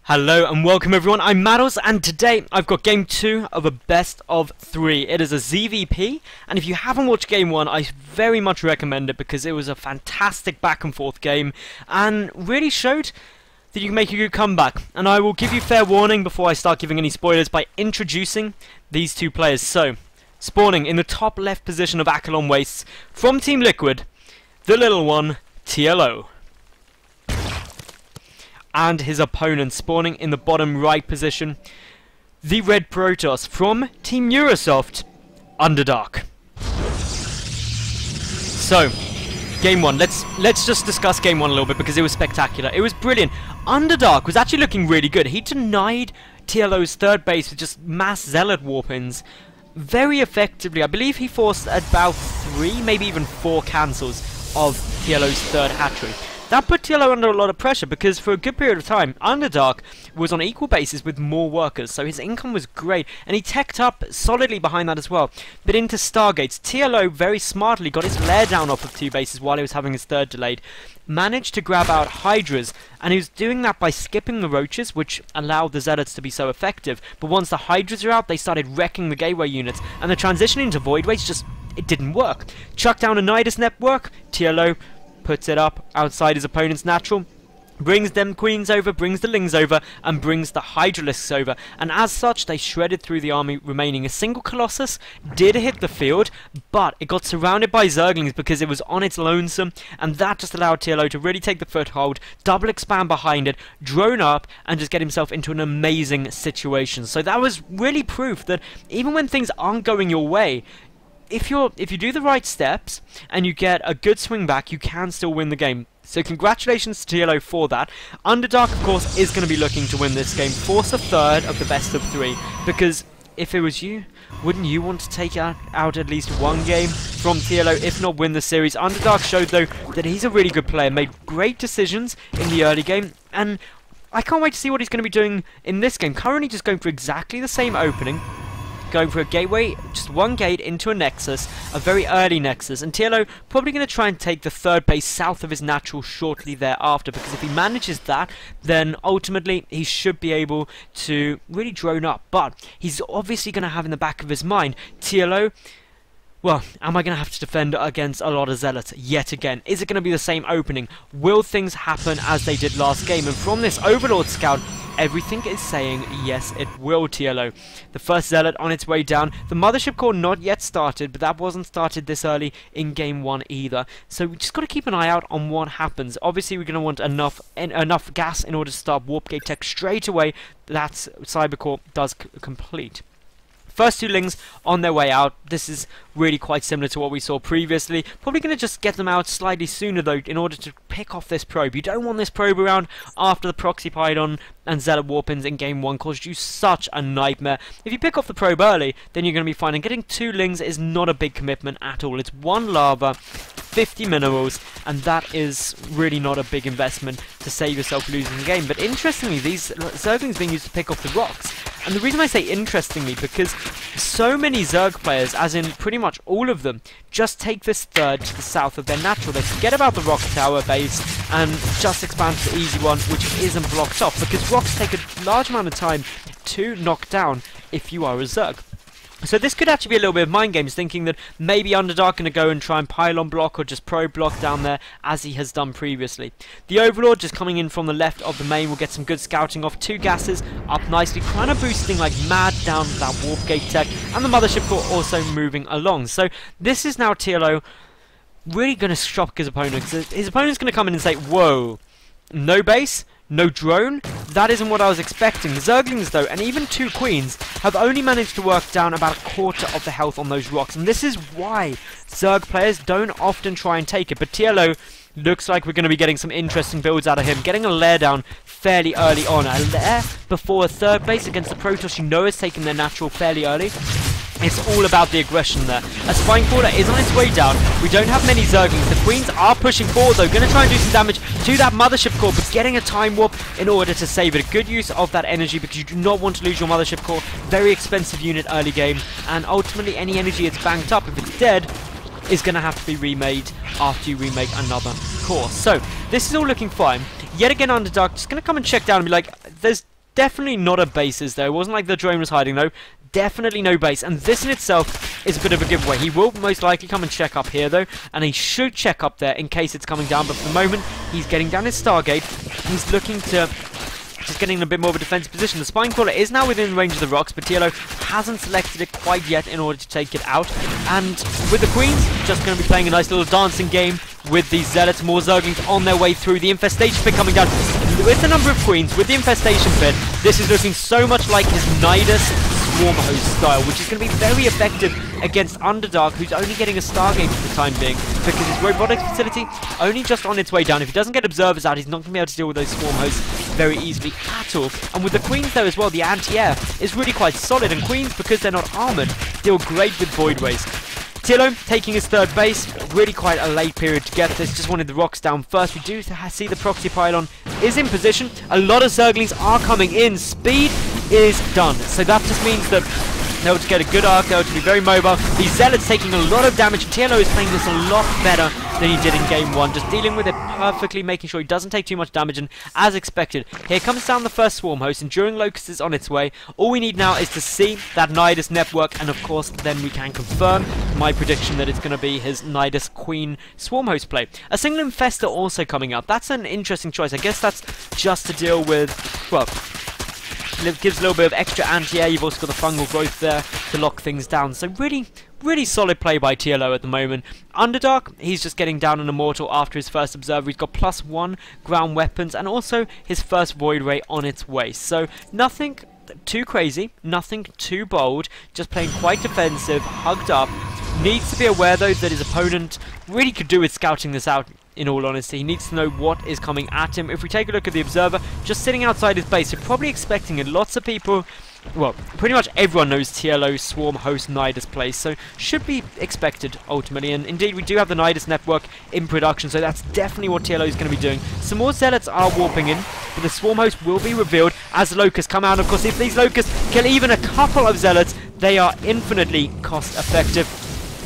Hello and welcome everyone, I'm Madals, and today I've got game 2 of a best of 3. It is a ZvP, and if you haven't watched game 1, I very much recommend it because it was a fantastic back and forth game and really showed that you can make a good comeback. And I will give you fair warning before I start giving any spoilers by introducing these two players. So, spawning in the top left position of Accolon Wastes from Team Liquid, the little one, TLO. And his opponent spawning in the bottom right position, the Red Protoss from Team Neurosoft, Underdark. So, game 1, let's just discuss game 1 a little bit because it was spectacular. It was brilliant. Underdark was actually looking really good. He denied TLO's third base with just mass Zealot warp-ins very effectively. I believe he forced about 3, maybe even 4 cancels of TLO's third hatchery. That put TLO under a lot of pressure because for a good period of time, Underdark was on equal basis with more workers, so his income was great, and he teched up solidly behind that as well. But into Stargates, TLO very smartly got his lair down off of 2 bases while he was having his third delayed, managed to grab out Hydras, and he was doing that by skipping the Roaches, which allowed the Zealots to be so effective. But once the Hydras are out, they started wrecking the gateway units, and the transition into Voidways just, it didn't work. Chuck down a Nidus network, TLO puts it up outside his opponent's natural, brings them queens over, brings the lings over, and brings the hydralisks over, and as such they shredded through the army, remaining a single Colossus. Did hit the field, but it got surrounded by Zerglings because it was on its lonesome, and that just allowed TLO to really take the foothold, double expand behind it, drone up, and just get himself into an amazing situation. So that was really proof that even when things aren't going your way, if you do the right steps and you get a good swing back, you can still win the game. So congratulations to TLO for that. Underdark, of course, is going to be looking to win this game, force a third of the best of 3, because if it was you, wouldn't you want to take out at least one game from TLO, if not win the series? Underdark showed, though, that he's a really good player, made great decisions in the early game, and I can't wait to see what he's going to be doing in this game. Currently just going for exactly the same opening, going for a gateway, just one gate into a nexus, a very early nexus, and TLO probably going to try and take the third base south of his natural shortly thereafter, because if he manages that, then ultimately he should be able to really drone up. But he's obviously going to have in the back of his mind, TLO, well, am I going to have to defend against a lot of Zealots yet again? Is it going to be the same opening? Will things happen as they did last game? And from this Overlord scout, everything is saying yes, it will, TLO. The first Zealot on its way down. The Mothership core not yet started, but that wasn't started this early in game 1 either. So we just got to keep an eye out on what happens. Obviously, we're going to want enough gas in order to start Warp Gate Tech straight away. That's Cybercore does complete. First 2 lings on their way out. This is really quite similar to what we saw previously. Probably going to just get them out slightly sooner though in order to pick off this probe. You don't want this probe around after the Proxy Pylon and Zealot Warpins in game 1 caused you such a nightmare. If you pick off the probe early, then you're going to be fine. And getting 2 lings is not a big commitment at all. It's 1 lava, 50 minerals, and that is really not a big investment to save yourself losing the game. But interestingly, these Zerglings being used to pick off the rocks. And the reason I say interestingly, because so many Zerg players, as in pretty much all of them, just take this third to the south of their natural. They forget about the rock tower base and just expand to the easy one, which isn't blocked off, because rocks take a large amount of time to knock down if you are a Zerg. So this could actually be a little bit of mind games, thinking that maybe Underdark going to go and try and pylon block or just probe block down there as he has done previously. The Overlord just coming in from the left of the main will get some good scouting off. 2 gases up nicely, kind of boosting like mad down that Warp Gate Tech, and the Mothership core also moving along. So this is now TLO really going to shock his opponent, because his opponent's going to come in and say, whoa, no base? No drone? That isn't what I was expecting. The Zerglings though, and even 2 queens, have only managed to work down about a quarter of the health on those rocks. And this is why Zerg players don't often try and take it. But TLO looks like we're going to be getting some interesting builds out of him. Getting a lair down fairly early on. A lair before a third base against the Protoss you know has taken their natural fairly early. It's all about the aggression there. A Spine Quarter is on its way down. We don't have many Zerglings. The Queens are pushing forward though. Going to try and do some damage to that Mothership core, but getting a Time Warp in order to save it. A good use of that energy because you do not want to lose your Mothership core. Very expensive unit early game. And ultimately any energy it's banked up, if it's dead, is going to have to be remade after you remake another core. So, this is all looking fine. Yet again, Underdark just going to come and check down and be like, there's Definitely not a bases though. It wasn't like the drone was hiding though. Definitely no base, and this in itself is a bit of a giveaway. He will most likely come and check up here though, and he should check up there in case it's coming down, but for the moment he's getting down his Stargate. He's looking to just getting in a bit more of a defensive position. The Spine Crawler is now within range of the rocks, but TLO hasn't selected it quite yet in order to take it out. And with the Queens, just going to be playing a nice little dancing game with these Zealots. More Zerglings on their way through. The Infestation Pit coming down. With the number of Queens, with the Infestation Pit, this is looking so much like his Nidus Swarm Host style, which is going to be very effective against Underdark, who's only getting a Stargate for the time being, because his robotics facility only just on its way down. If he doesn't get observers out, he's not going to be able to deal with those Swarm Hosts very easily at all. And with the Queens though as well, the anti-air is really quite solid, and Queens, because they're not armoured, deal great with Voidways. TLO taking his third base, really quite a late period to get this, just wanted the rocks down first. We do see the proxy pylon is in position, a lot of Zerglings are coming in, speed is done, so that just means that they're able to get a good arc, they're able to be very mobile. These Zealots taking a lot of damage, and TLO is playing this a lot better than he did in game 1, just dealing with it perfectly, making sure he doesn't take too much damage, and as expected, here comes down the first Swarm Host, Enduring Locust is on its way. All we need now is to see that Nidus network, and of course then we can confirm my prediction that it's going to be his Nidus Queen Swarm Host play. A single Infestor also coming up, that's an interesting choice. I guess that's just to deal with, well, it gives a little bit of extra anti-air. You've also got the fungal growth there to lock things down. So really solid play by TLO at the moment. Underdark, he's just getting down an Immortal after his first Observer. He's got +1 ground weapons and also his first Void Ray on its way. So nothing too crazy, nothing too bold, just playing quite defensive, hugged up. Needs to be aware though that his opponent really could do with scouting this out. In all honesty, he needs to know what is coming at him. If we take a look at the Observer, just sitting outside his base, you're probably expecting it. Lots of people, well, pretty much everyone knows TLO Swarm Host Nidus plays, so should be expected ultimately. And indeed, we do have the Nidus network in production, so that's definitely what TLO is going to be doing. Some more Zealots are warping in, but the Swarm Host will be revealed as the Locusts come out. Of course, if these Locusts kill even a couple of Zealots, they are infinitely cost effective.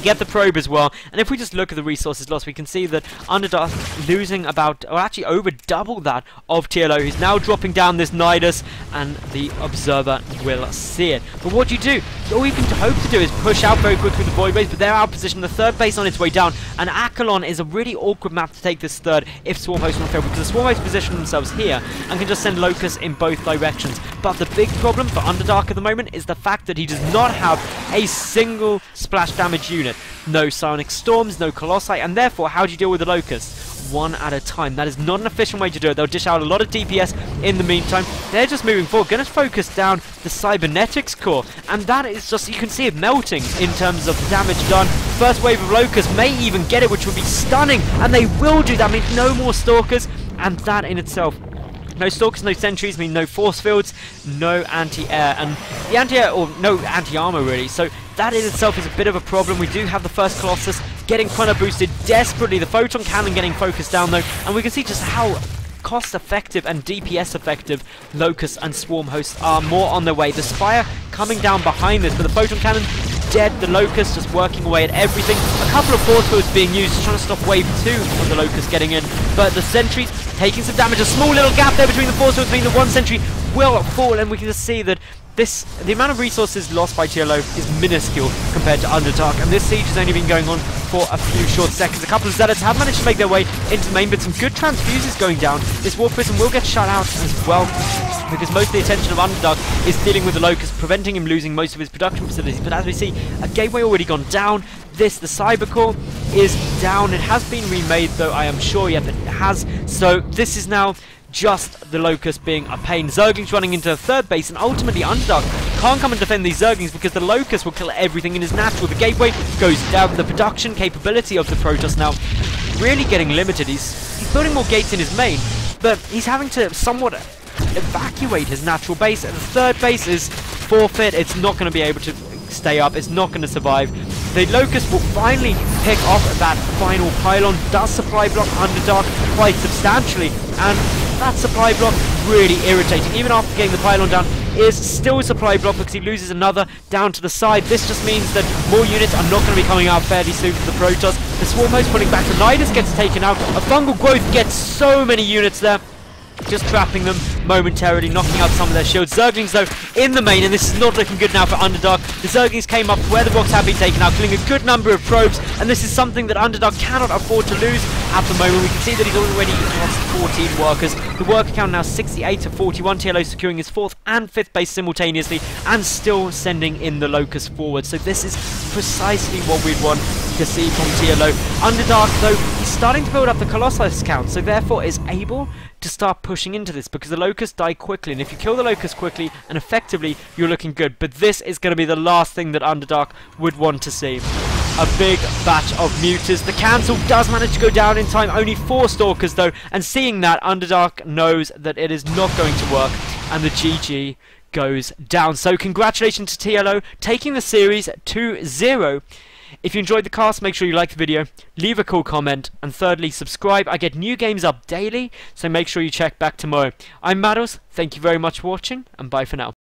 Get the probe as well, and if we just look at the resources lost, we can see that Underdark losing about, or actually over double that of TLO, who's now dropping down this Nidus, and the Observer will see it. But what you do, all you can hope to do is push out very quickly with the Void Base, but they're out position, the third base on its way down, and Akalon is a really awkward map to take this third if Swarm Hosts not fail, because the Swarm Hosts position themselves here, and can just send Locusts in both directions. But the big problem for Underdark at the moment is the fact that he does not have a single splash damage unit. No Psionic Storms, no Colossi, and therefore, how do you deal with the Locusts? One at a time. That is not an efficient way to do it. They'll dish out a lot of DPS in the meantime. They're just moving forward, going to focus down the Cybernetics core, and that is just, you can see it melting in terms of damage done. First wave of Locusts may even get it, which would be stunning, and they will do that. I mean, no more Stalkers, and that in itself, no Stalkers, no Sentries, mean no Force Fields, no anti-air, and the anti-air, or no anti-armor really, so that in itself is a bit of a problem. We do have the first Colossus getting Chrono boosted desperately, the Photon Cannon getting focused down though, and we can see just how cost effective and DPS effective Locusts and Swarm Hosts are. More on their way. The Spire coming down behind this, but the Photon Cannon dead, the Locusts just working away at everything. A couple of Force Fields being used, trying to stop wave 2 of the Locusts getting in, but the Sentries taking some damage. A small little gap there between the Force Fields, meaning the one Sentry will fall, and we can just see that the amount of resources lost by TLO is minuscule compared to Underdark, and this siege has only been going on for a few short seconds. A couple of Zealots have managed to make their way into the main, but some good transfuses going down. This Warp Prism will get shut out as well, because most of the attention of Underdark is dealing with the Locust, preventing him losing most of his production facilities. But as we see, a gateway already gone down. The Cyber Core is down. It has been remade though, I am sure, yet it has. So this is now just the Locust being a pain. Zerglings running into a third base, and ultimately Underdark can't come and defend these Zerglings because the Locust will kill everything in his natural. The gateway goes down. The production capability of the Protoss now really getting limited. He's building more gates in his main, but he's having to somewhat evacuate his natural base, and the third base is forfeit. It's not going to be able to stay up, it's not going to survive. The Locust will finally pick off that final pylon. Does supply block Underdark quite substantially, and that supply block really irritating. Even after getting the pylon down, is still a supply block because he loses another down to the side. This just means that more units are not going to be coming out fairly soon for the Protoss. The Swarm Host pulling back, the Nidus gets taken out. A fungal growth gets so many units there. just trapping them momentarily, knocking out some of their shields. Zerglings though in the main, and this is not looking good now for Underdark. The Zerglings came up where the rocks have been taken out, killing a good number of probes, and this is something that Underdark cannot afford to lose at the moment. We can see that he's already lost 14 workers. The worker count now 68 to 41. TLO securing his 4th and 5th base simultaneously, and still sending in the Locust forward. So this is precisely what we'd want to see from TLO. Underdark though, he's starting to build up the Colossus count, so therefore is able to start pushing into this, because the Locusts die quickly, and if you kill the Locust quickly and effectively, you're looking good. But this is going to be the last thing that Underdark would want to see. A big batch of Mutas. The cancel does manage to go down in time, only 4 Stalkers though, and seeing that, Underdark knows that it is not going to work, and the GG goes down. So congratulations to TLO, taking the series 2-0. If you enjoyed the cast, make sure you like the video, leave a cool comment, and thirdly, subscribe. I get new games up daily, so make sure you check back tomorrow. I'm Madals, thank you very much for watching, and bye for now.